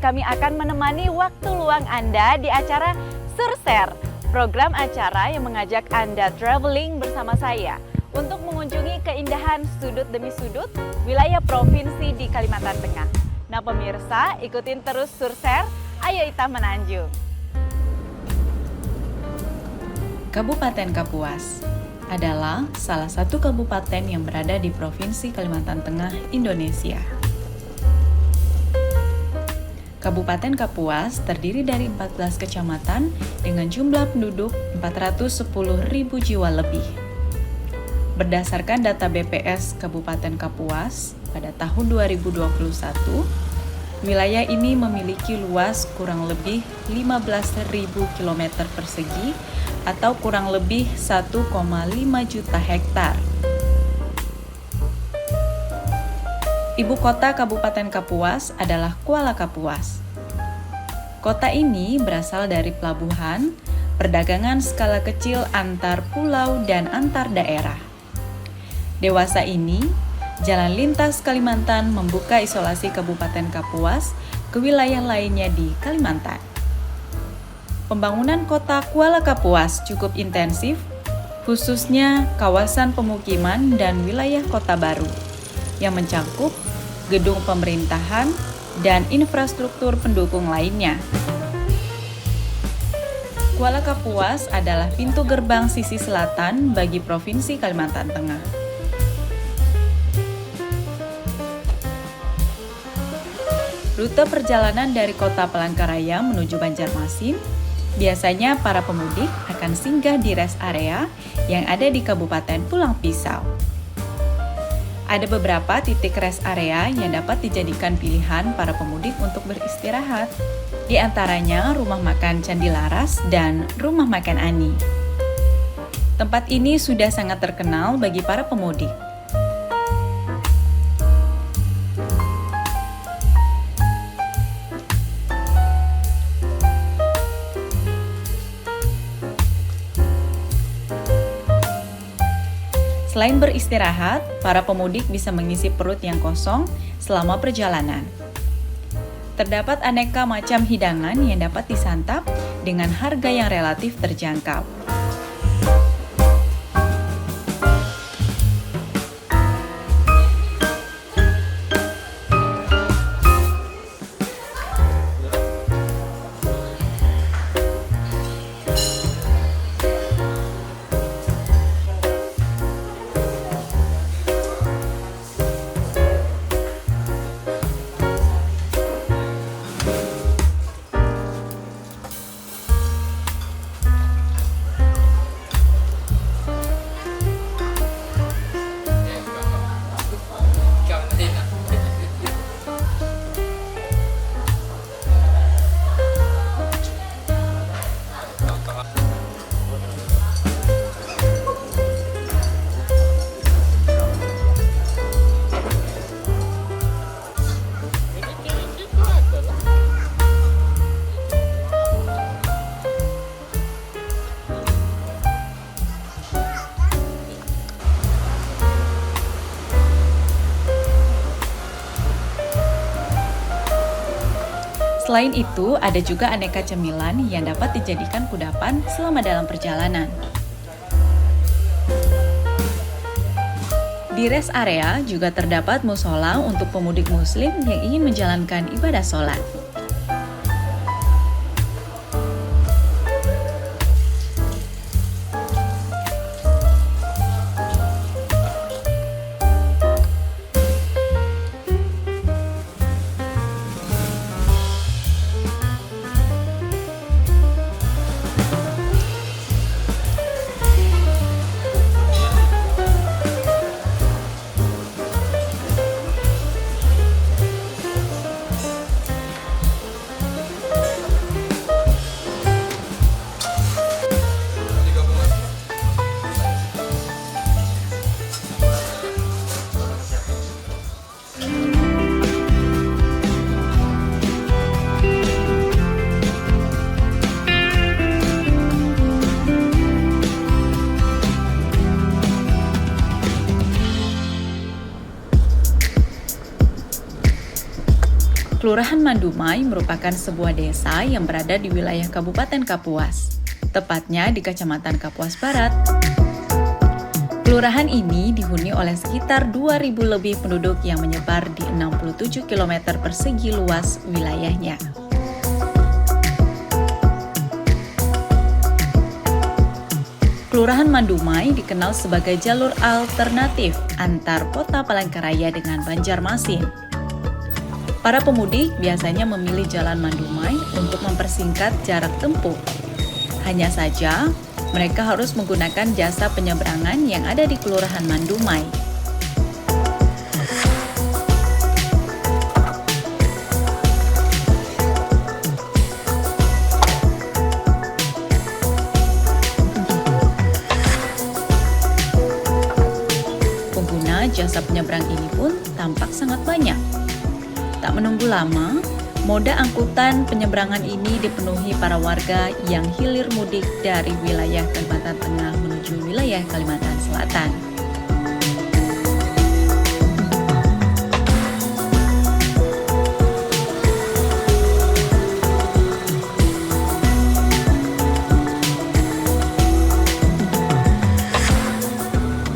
kami akan menemani waktu luang Anda di acara Surser, program acara yang mengajak Anda traveling bersama saya untuk mengunjungi keindahan sudut demi sudut wilayah provinsi di Kalimantan Tengah. Nah pemirsa, ikutin terus Surser, ayo kita menanjung. Kabupaten Kapuas adalah salah satu kabupaten yang berada di Provinsi Kalimantan Tengah, Indonesia. Kabupaten Kapuas terdiri dari 14 kecamatan dengan jumlah penduduk 410.000 jiwa lebih. Berdasarkan data BPS Kabupaten Kapuas pada tahun 2021, wilayah ini memiliki luas kurang lebih 15.000 km persegi atau kurang lebih 1,5 juta hektar. Ibu kota Kabupaten Kapuas adalah Kuala Kapuas. Kota ini berasal dari pelabuhan, perdagangan skala kecil antar pulau dan antar daerah. Dewasa ini, Jalan Lintas Kalimantan membuka isolasi Kabupaten Kapuas ke wilayah lainnya di Kalimantan. Pembangunan kota Kuala Kapuas cukup intensif, khususnya kawasan pemukiman dan wilayah kota baru, yang mencakup gedung pemerintahan dan infrastruktur pendukung lainnya. Kuala Kapuas adalah pintu gerbang sisi selatan bagi Provinsi Kalimantan Tengah. Rute perjalanan dari kota Palangkaraya menuju Banjarmasin, biasanya para pemudik akan singgah di rest area yang ada di Kabupaten Pulang Pisau. Ada beberapa titik rest area yang dapat dijadikan pilihan para pemudik untuk beristirahat. Di antaranya Rumah Makan Candi Laras dan Rumah Makan Ani. Tempat ini sudah sangat terkenal bagi para pemudik. Selain beristirahat, para pemudik bisa mengisi perut yang kosong selama perjalanan. Terdapat aneka macam hidangan yang dapat disantap dengan harga yang relatif terjangkau. Selain itu, ada juga aneka cemilan yang dapat dijadikan kudapan selama dalam perjalanan. Di rest area juga terdapat musola untuk pemudik muslim yang ingin menjalankan ibadah sholat. Kelurahan Mandumai merupakan sebuah desa yang berada di wilayah Kabupaten Kapuas, tepatnya di Kecamatan Kapuas Barat. Kelurahan ini dihuni oleh sekitar 2.000 lebih penduduk yang menyebar di 67 km persegi luas wilayahnya. Kelurahan Mandumai dikenal sebagai jalur alternatif antar kota Palangkaraya dengan Banjarmasin. Para pemudik biasanya memilih jalan Mandumai untuk mempersingkat jarak tempuh. Hanya saja, mereka harus menggunakan jasa penyeberangan yang ada di Kelurahan Mandumai. Pengguna jasa penyeberang ini pun tampak sangat banyak. Tak menunggu lama, moda angkutan penyeberangan ini dipenuhi para warga yang hilir mudik dari wilayah Kalimantan Tengah menuju wilayah Kalimantan Selatan.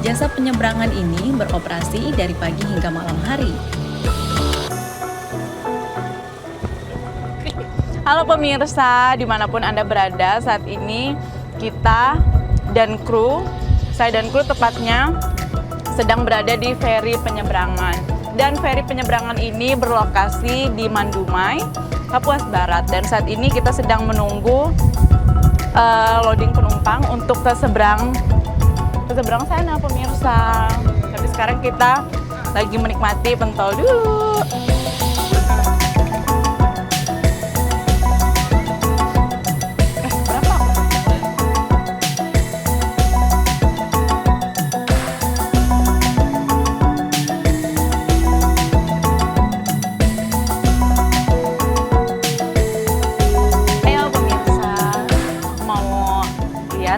Jasa penyeberangan ini beroperasi dari pagi hingga malam hari. Halo pemirsa, dimanapun Anda berada saat ini, kita dan kru, saya dan kru tepatnya sedang berada di feri penyeberangan. Dan feri penyeberangan ini berlokasi di Mandumai, Kapuas Barat. Dan saat ini kita sedang menunggu loading penumpang untuk ke seberang sana pemirsa. Tapi sekarang kita lagi menikmati pentol dulu.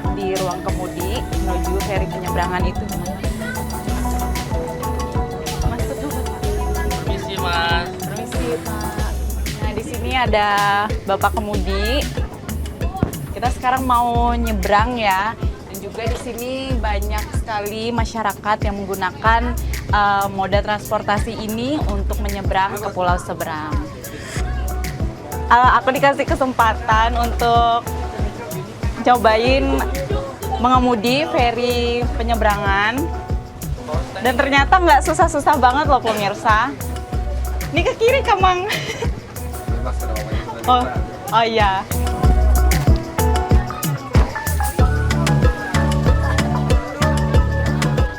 Di ruang kemudi menuju feri penyeberangan itu gimana? Mas, Permisi, Mas. Permisi, Pak. Nah, di sini ada Bapak kemudi. Kita sekarang mau nyebrang ya. Dan juga di sini banyak sekali masyarakat yang menggunakan moda transportasi ini untuk menyeberang ke pulau seberang. Aku dikasih kesempatan untuk cobain mengemudi feri penyeberangan dan ternyata nggak susah-susah banget loh pemirsa. Ini ke kiri Kamang. Oh iya.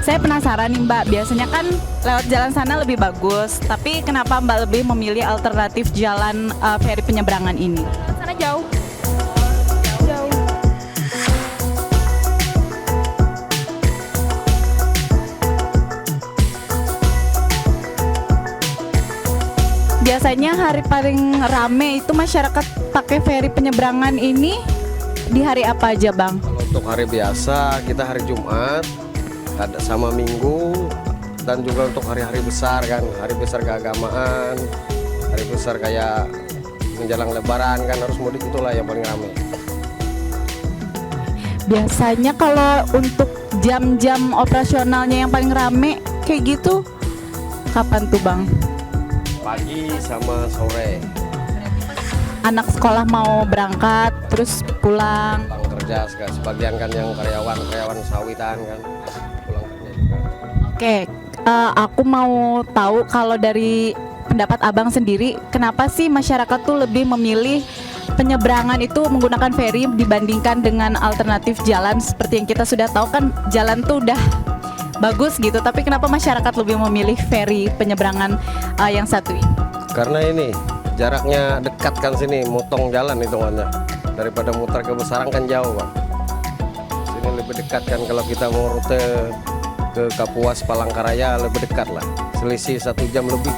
Saya penasaran nih Mbak, biasanya kan lewat jalan sana lebih bagus, tapi kenapa Mbak lebih memilih alternatif jalan feri penyeberangan ini? Sana jauh. Biasanya hari paling rame itu masyarakat pakai feri penyeberangan ini di hari apa aja Bang? Kalau untuk hari biasa kita hari Jumat, ada sama Minggu, dan juga untuk hari-hari besar kan, hari besar keagamaan, hari besar kayak menjelang Lebaran kan harus mudik, itulah yang paling ramai. Biasanya kalau untuk jam-jam operasionalnya yang paling rame kayak gitu kapan tuh Bang? Pagi sama sore. Anak sekolah mau berangkat terus pulang. Pulang kerja, sebagian kan yang karyawan sawitan kan pulang kerja juga. Oke, aku mau tahu kalau dari pendapat Abang sendiri, kenapa sih masyarakat tuh lebih memilih penyeberangan itu menggunakan feri dibandingkan dengan alternatif jalan seperti yang kita sudah tahu kan jalan tuh udah bagus gitu, tapi kenapa masyarakat lebih memilih feri penyeberangan yang satu ini? Karena ini jaraknya dekat kan, sini motong jalan hitungannya, daripada muter ke Besarang kan jauh Bang. Sini lebih dekat kan, kalau kita mau rute ke Kapuas Palangkaraya lebih dekat lah, selisih 1 jam lebih.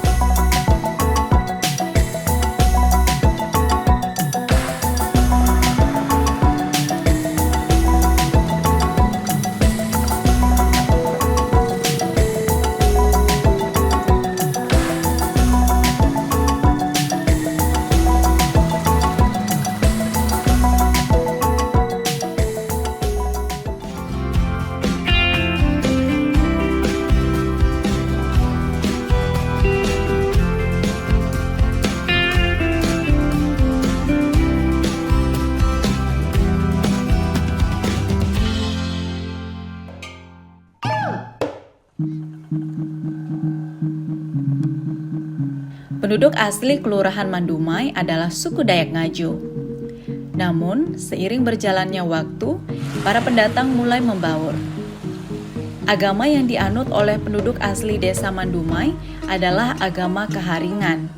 Penduduk asli Kelurahan Mandumai adalah suku Dayak Ngaju. Namun, seiring berjalannya waktu, para pendatang mulai membaur. Agama yang dianut oleh penduduk asli desa Mandumai adalah agama Keharingan,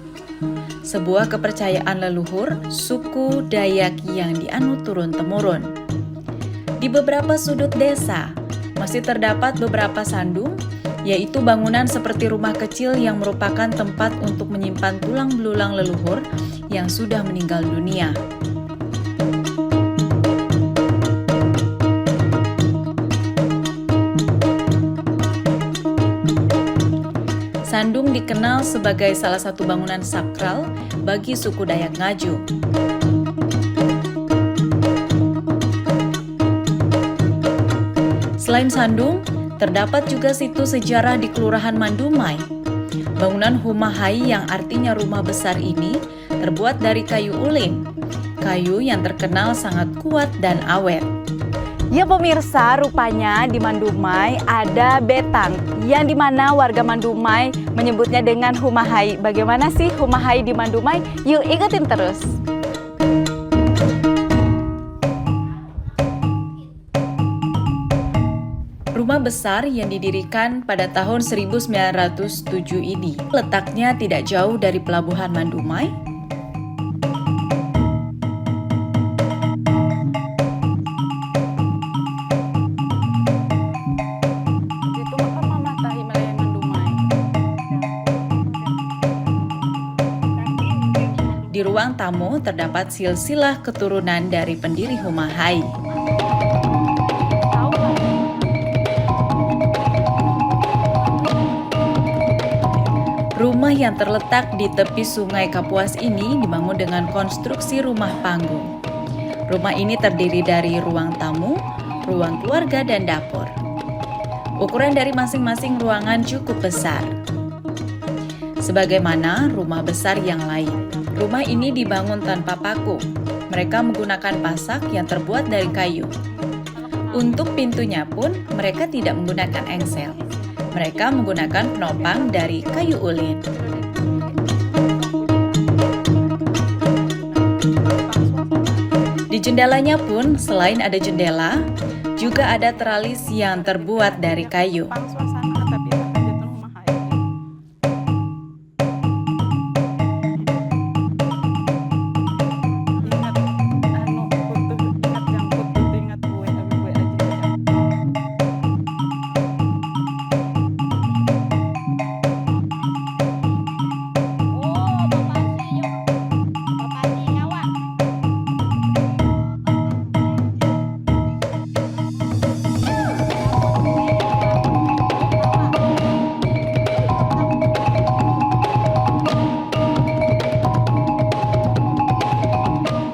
sebuah kepercayaan leluhur suku Dayak yang dianut turun-temurun. Di beberapa sudut desa, masih terdapat beberapa sandung, yaitu bangunan seperti rumah kecil yang merupakan tempat untuk menyimpan tulang belulang leluhur yang sudah meninggal dunia. Sandung dikenal sebagai salah satu bangunan sakral bagi suku Dayak Ngaju. Selain Sandung, terdapat juga situs sejarah di Kelurahan Mandumai. Bangunan Humahai yang artinya rumah besar ini terbuat dari kayu ulin, kayu yang terkenal sangat kuat dan awet. Ya pemirsa, rupanya di Mandumai ada betang, yang dimana warga Mandumai menyebutnya dengan Humahai. Bagaimana sih Humahai di Mandumai? Yuk ikutin terus. Rumah besar yang didirikan pada tahun 1907 ini letaknya tidak jauh dari Pelabuhan Mandumai. Di ruang tamu terdapat silsilah keturunan dari pendiri Humahai. Rumah yang terletak di tepi Sungai Kapuas ini dibangun dengan konstruksi rumah panggung. Rumah ini terdiri dari ruang tamu, ruang keluarga, dan dapur. Ukuran dari masing-masing ruangan cukup besar, sebagaimana rumah besar yang lain. Rumah ini dibangun tanpa paku. Mereka menggunakan pasak yang terbuat dari kayu. Untuk pintunya pun mereka tidak menggunakan engsel. Mereka menggunakan penopang dari kayu ulin. Di jendelanya pun selain ada jendela, juga ada teralis yang terbuat dari kayu.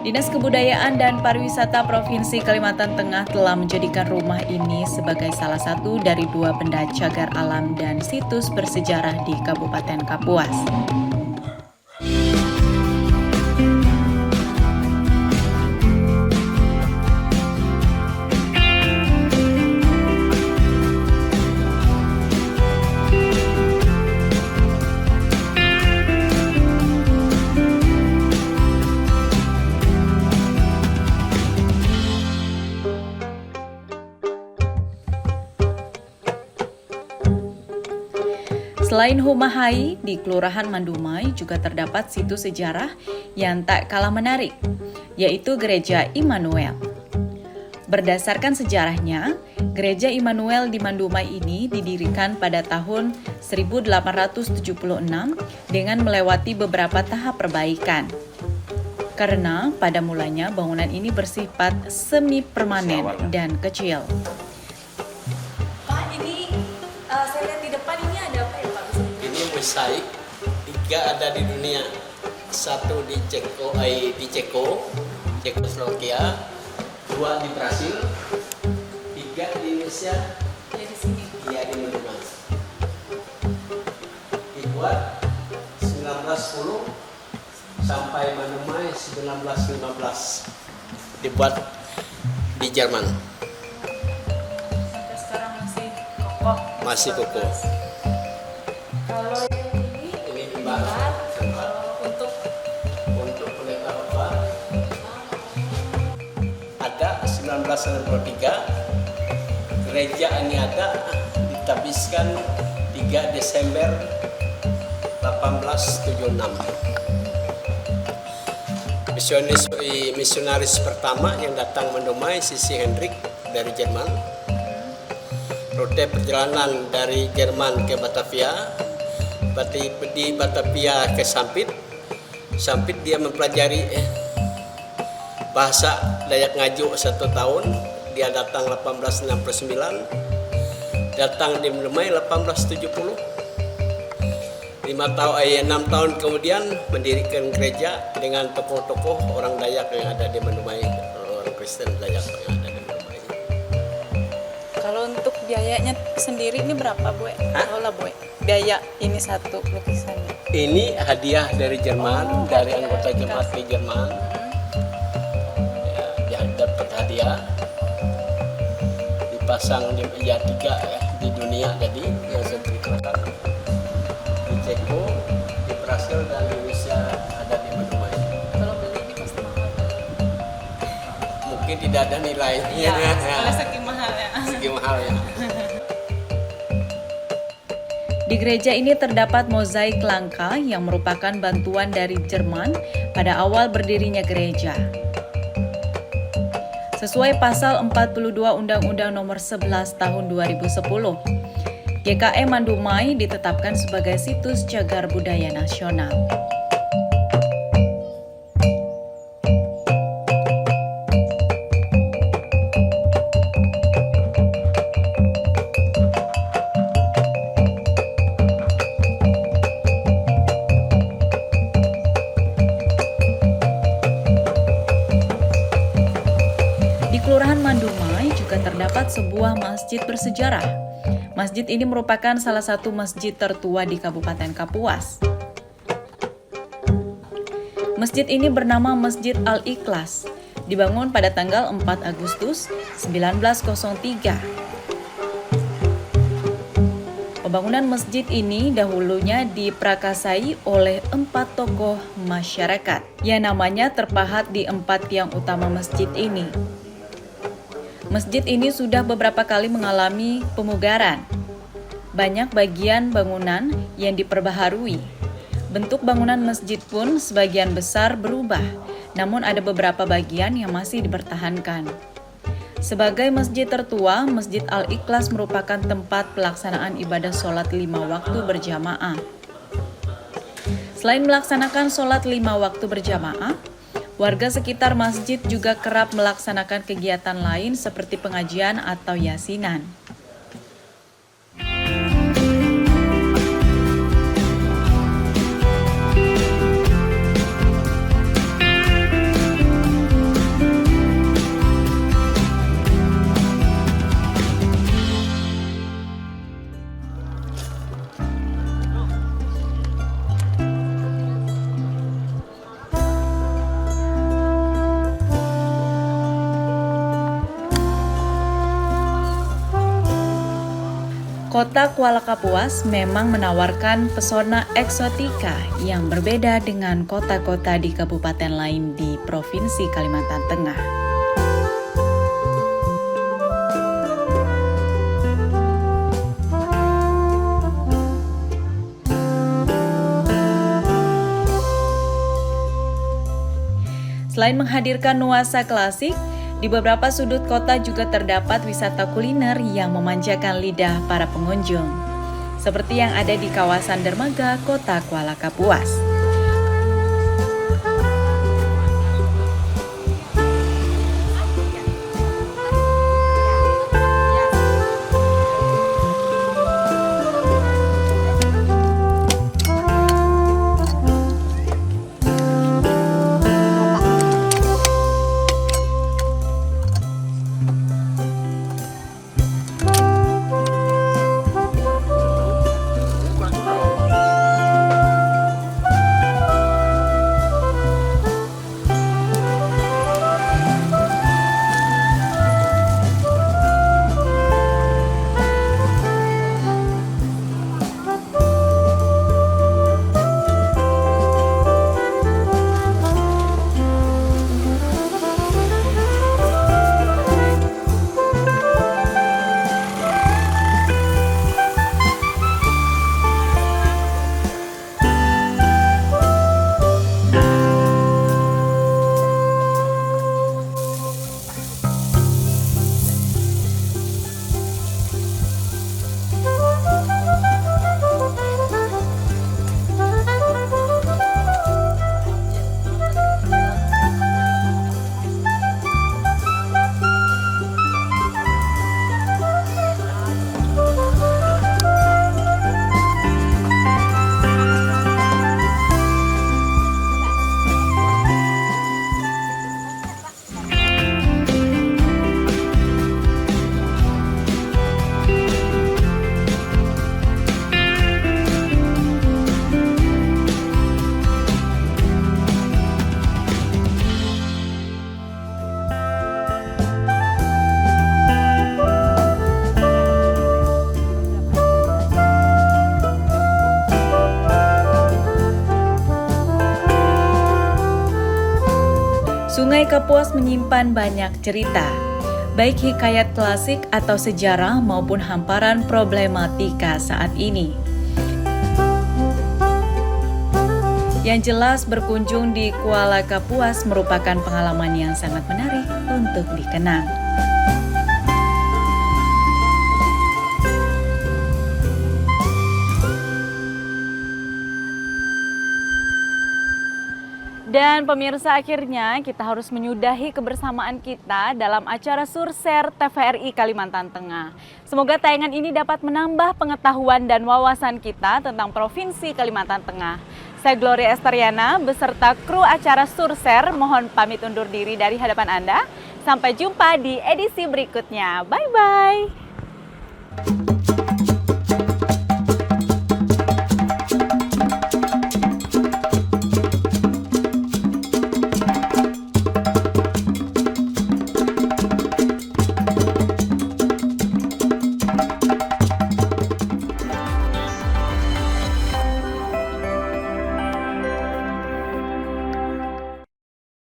Dinas Kebudayaan dan Pariwisata Provinsi Kalimantan Tengah telah menjadikan rumah ini sebagai salah satu dari 2 benda cagar alam dan situs bersejarah di Kabupaten Kapuas. Selain Humahai, di Kelurahan Mandumai juga terdapat situs sejarah yang tak kalah menarik, yaitu Gereja Immanuel. Berdasarkan sejarahnya, Gereja Immanuel di Mandumai ini didirikan pada tahun 1876 dengan melewati beberapa tahap perbaikan. Karena pada mulanya bangunan ini bersifat semi permanen dan kecil. Mosaik, 3 ada di dunia, 1 di Cekoslovakia, 2 di Brasil, 3 di Indonesia, ya di sini, ya di Mandumai. Dibuat 1910 sampai Mandumai 1915. Dibuat di Jerman. Sampai sekarang masih kokoh. Masih kokoh. Kalau yang ini Ini di Barat. 1863. Gereja ini ada ditabiskan 3 Desember 1876. Misionaris pertama yang datang mendomai Sisi Hendrik dari Jerman. Rute perjalanan dari Jerman ke Batavia, di Batavia ke Sampit. Sampit dia mempelajari bahasa Dayak Ngaju 1 tahun. Dia datang 1869, datang di Mendomai 1870. 6 tahun kemudian mendirikan gereja dengan tokoh-tokoh orang Dayak yang ada di Mendomai, orang Kristen Dayak yang ada di Mendomai. Kalau untuk biayanya sendiri ini berapa, Bu? Tahu lah, Bu. Biaya ini satu lukisannya. Ini hadiah dari Jerman, dari anggota jemaat di Jerman. Ya, dia dapat hadiah. Dipasang di meja 3 ya, di dunia tadi yang saya ceritakan. Di Ceko, di Brasil dan di Indonesia ada di Mendomai. Kalau beli ini pasti mahal. Mungkin tidak ada nilainya. Kalau saking mahalnya. Segi mahal ya. Di gereja ini terdapat mozaik langka yang merupakan bantuan dari Jerman pada awal berdirinya gereja. Sesuai pasal 42 Undang-Undang Nomor 11 Tahun 2010, GKM Mandumai ditetapkan sebagai situs cagar budaya nasional. Kelurahan Mandumai juga terdapat sebuah masjid bersejarah. Masjid ini merupakan salah satu masjid tertua di Kabupaten Kapuas. Masjid ini bernama Masjid Al-Ikhlas, dibangun pada tanggal 4 Agustus 1903. Pembangunan masjid ini dahulunya diprakasai oleh 4 tokoh masyarakat yang namanya terpahat di 4 tiang utama masjid ini. Masjid ini sudah beberapa kali mengalami pemugaran. Banyak bagian bangunan yang diperbaharui. Bentuk bangunan masjid pun sebagian besar berubah, namun ada beberapa bagian yang masih dipertahankan. Sebagai masjid tertua, Masjid Al-Ikhlas merupakan tempat pelaksanaan ibadah sholat 5 waktu berjamaah. Selain melaksanakan sholat 5 waktu berjamaah, warga sekitar masjid juga kerap melaksanakan kegiatan lain seperti pengajian atau yasinan. Kota Kuala Kapuas memang menawarkan pesona eksotika yang berbeda dengan kota-kota di kabupaten lain di Provinsi Kalimantan Tengah. Selain menghadirkan nuansa klasik, di beberapa sudut kota juga terdapat wisata kuliner yang memanjakan lidah para pengunjung, seperti yang ada di kawasan dermaga Kota Kuala Kapuas. Sungai Kapuas menyimpan banyak cerita, baik hikayat klasik atau sejarah maupun hamparan problematika saat ini. Yang jelas berkunjung di Kuala Kapuas merupakan pengalaman yang sangat menarik untuk dikenang. Dan pemirsa, akhirnya kita harus menyudahi kebersamaan kita dalam acara Surser TVRI Kalimantan Tengah. Semoga tayangan ini dapat menambah pengetahuan dan wawasan kita tentang Provinsi Kalimantan Tengah. Saya Gloria Esteriana beserta kru acara Surser mohon pamit undur diri dari hadapan Anda. Sampai jumpa di edisi berikutnya. Bye-bye.